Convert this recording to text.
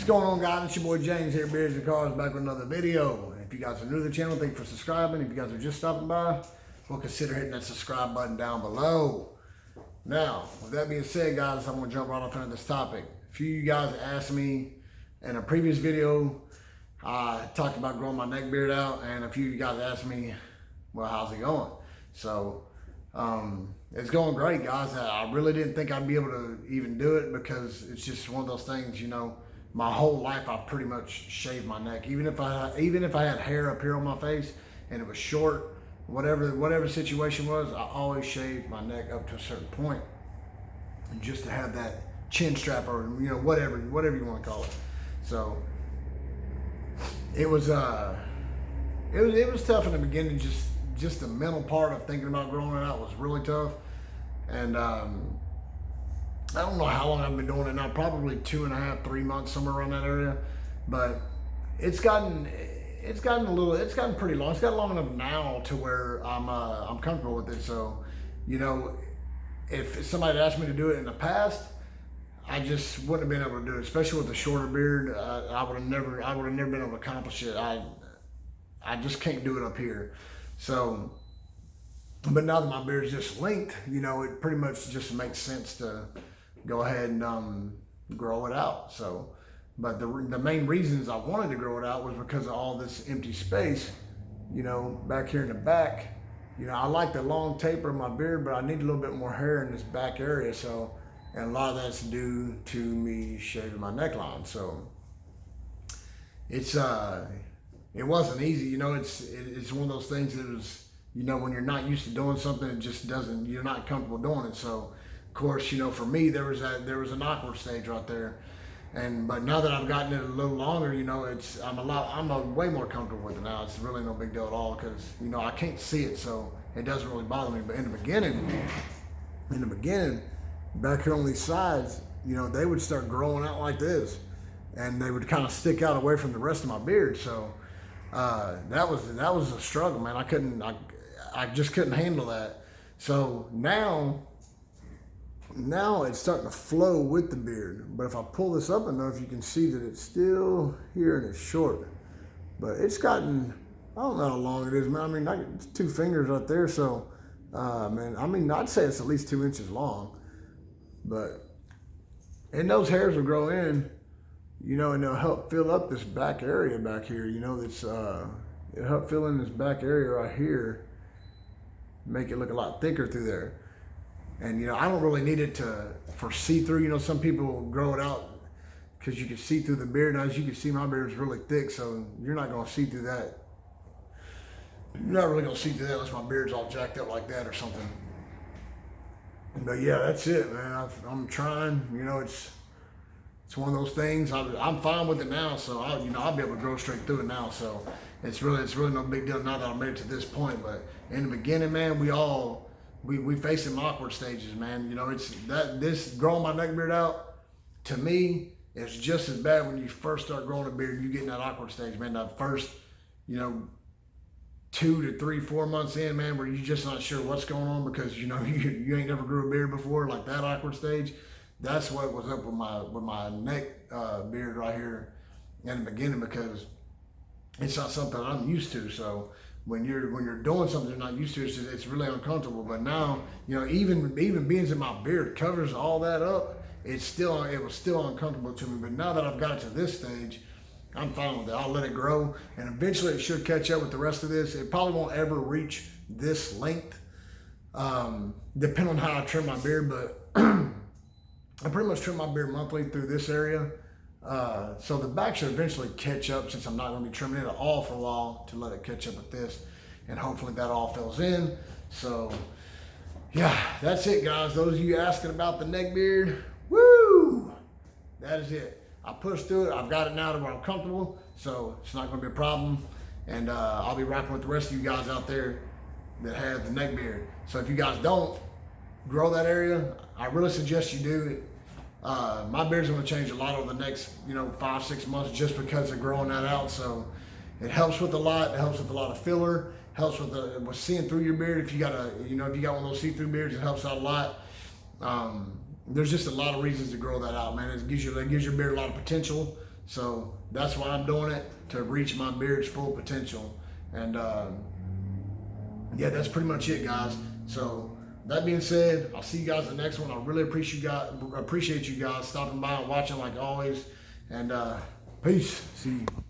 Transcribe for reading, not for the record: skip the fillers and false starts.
What's going on, guys? It's your boy James here, Beards and Cars, back with another video. And if you guys are new to the channel, thank you for subscribing. If you guys are just stopping by, well, consider hitting that subscribe button down below. Now, with that being said, guys, I'm going to jump right off into this topic. A few of you guys asked me in a previous video, I talked about growing my neck beard out, and a few of you guys asked me, well, how's it going? So, it's going great, guys. I really didn't think I'd be able to even do it because it's just one of those things, you know. My whole life, I've pretty much shaved my neck. Even if I had hair up here on my face and it was short, whatever the situation was, I always shaved my neck up to a certain point, and just to have that chin strap, or whatever you want to call it. So it was tough in the beginning. Just the mental part of thinking about growing it out was really tough, and I don't know how long I've been doing it now, probably 2.5, 3 months, somewhere around that area. But it's gotten pretty long. It's gotten long enough now to where I'm comfortable with it. So, if somebody had asked me to do it in the past, I just wouldn't have been able to do it, especially with a shorter beard. I would have never been able to accomplish it. I just can't do it up here. So, but now that my beard's just length, it pretty much just makes sense to go ahead and grow it out. So, but the main reasons I wanted to grow it out was because of all this empty space, back here in the back. I like the long taper of my beard, but I need a little bit more hair in this back area. So, and a lot of that's due to me shaving my neckline. So, it wasn't easy. It's one of those things that was, when you're not used to doing something, it just doesn't, you're not comfortable doing it. So, of course, for me, there was an awkward stage right there, but now that I've gotten it a little longer, I'm way more comfortable with it now. It's really no big deal at all because I can't see it, so it doesn't really bother me. But in the beginning, back here on these sides, they would start growing out like this, and they would kind of stick out away from the rest of my beard. So that was a struggle, man. I just couldn't handle that. So now it's starting to flow with the beard, but if I pull this up enough, you can see that it's still here and it's short. But it's gotten, I don't know how long it is, man. I mean, it's 2 fingers right there. So, I'd say it's at least 2 inches long. But, and those hairs will grow in, and they'll help fill up this back area back here. It'll help fill in this back area right here, make it look a lot thicker through there. And I don't really need it for see-through. Some people grow it out because you can see through the beard. Now, as you can see, my beard is really thick, so you're not going to see through that. You're not really going to see through that unless my beard's all jacked up like that or something. But yeah, that's it, man. I'm trying. It's one of those things. I'm fine with it now, so I'll be able to grow straight through it now. So it's really no big deal now that I made it to this point. But in the beginning, man, we face some awkward stages, man. This growing my neck beard out, to me, it's just as bad when you first start growing a beard. You get in that awkward stage, man. That first, 2 to 3, 4 months in, man, where you're just not sure what's going on because you ain't never grew a beard before, like that awkward stage. That's what was up with my neck beard right here in the beginning, because it's not something I'm used to. So when you're doing something you're not used to, it's really uncomfortable. But now, even being that my beard covers all that up, it was still uncomfortable to me. But now that I've got to this stage, I'm fine with it. I'll let it grow, and eventually it should catch up with the rest of this. It probably won't ever reach this length, depending on how I trim my beard. But I pretty much trim my beard monthly through this area. So the back should eventually catch up, since I'm not going to be trimming it at all for a while, to let it catch up with this, and hopefully that all fills in. So yeah, that's it, guys. Those of you asking about the neck beard, woo, that is it. I pushed through it. I've got it now to where I'm comfortable, so it's not going to be a problem. And I'll be rocking with the rest of you guys out there that have the neck beard. So if you guys don't grow that area, I really suggest you do it. My beard's going to change a lot over the next 5, 6 months just because of growing that out. So it helps with a lot. It helps with a lot of filler. Helps with seeing through your beard. If you got if you got one of those see-through beards, it helps out a lot. There's just a lot of reasons to grow that out, man. It gives your beard a lot of potential So that's why I'm doing it, to reach my beard's full potential. And yeah, that's pretty much it, guys. So that being said, I'll see you guys in the next one. I really appreciate you guys stopping by and watching like always. And peace. See you.